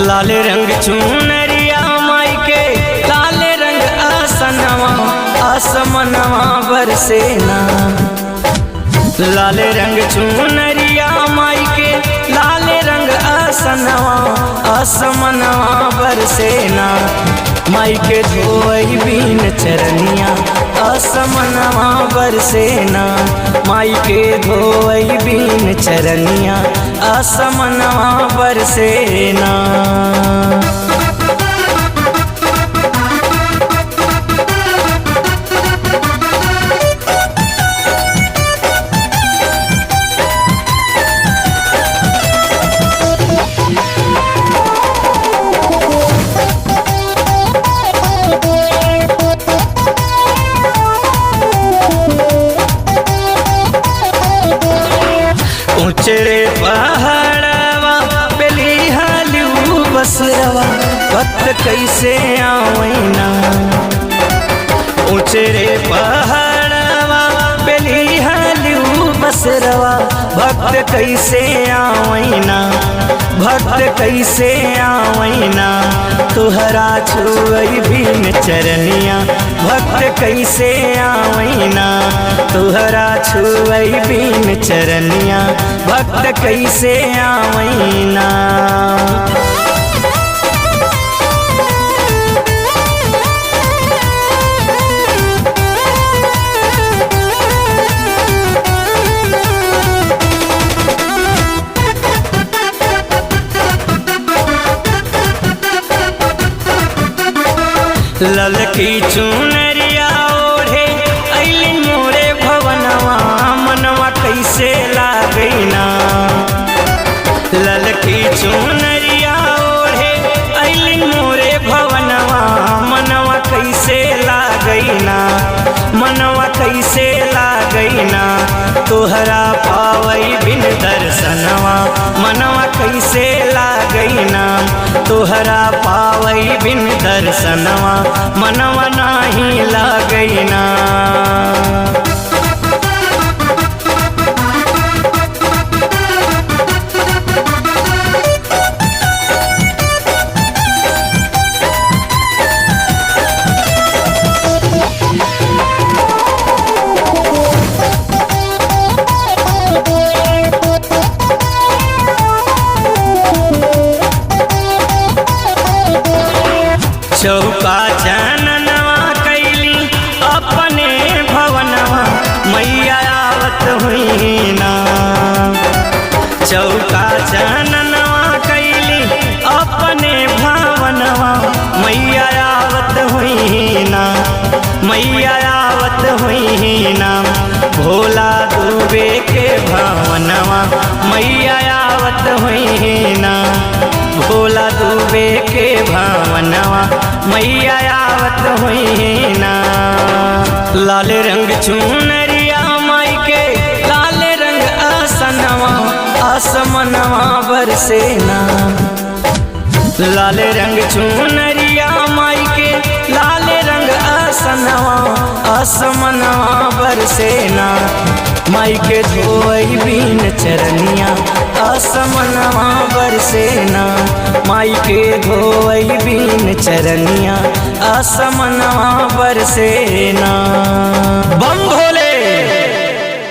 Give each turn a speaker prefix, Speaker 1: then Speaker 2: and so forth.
Speaker 1: लाल रंग चुनरिया माई के लाल रंग आसनवा आसमनवा बरसेना। लाल रंग चुनरिया माई के लाल रंग आसनवा आसमनवा बरसेना। माई के धोई बीन चरनिया आसमनवा बरसेना। माई के धोई बीन चरनिया आसमनवा बरसेना। ऊंचे पहाड़वा पेली हालू बसरवा वक्त कैसे आवैना। ऊंचे पहाड़वा पेली हालू बसरवा भक्त कैसे आवैना। भक्त कैसे आवैना तुहरा छुई बिन चरनिया। भक्त कैसे आवैना तुहरा छुई बिन चरनिया। भक्त कैसे आवैना। ललकी चुनरिया ओढ़े अइली मोरे भवनवा मनवा कैसे लागैना। ललकी चुनरिया ओढ़े अइली मोरे भवनवा मनवा कैसे लागैना। मनवा कैसे लागैना तोहरा पावई बिन दर्शनवा। मनवा कैसे लागैना तोहरा पावई बिन दर्शनवा। मनवा नाही लागैना। चौका जननवा कैली अपने भवनवा मैया आवत हुई ना। चौका जननवा कैली अपने भवनवा मैया आवत हुई ना। मैया आवत हुई ना भोला दुबे के भवनवा मैया आवत हुई ना। भोला दुबे के भवनवा मैया आवत हुई ना। लाल रंग चुनरिया माई के लाल रंग आसनवा आसमनवा बरसेना। लाल रंग चुनरिया माई के लाल रंग आसनवा आसमनवा बरसेना। माई के धोई बीन चरनिया आसमनवा बरसेना। माई के धोई बीन चरनिया आसमनवा बरसेना। बम भोले।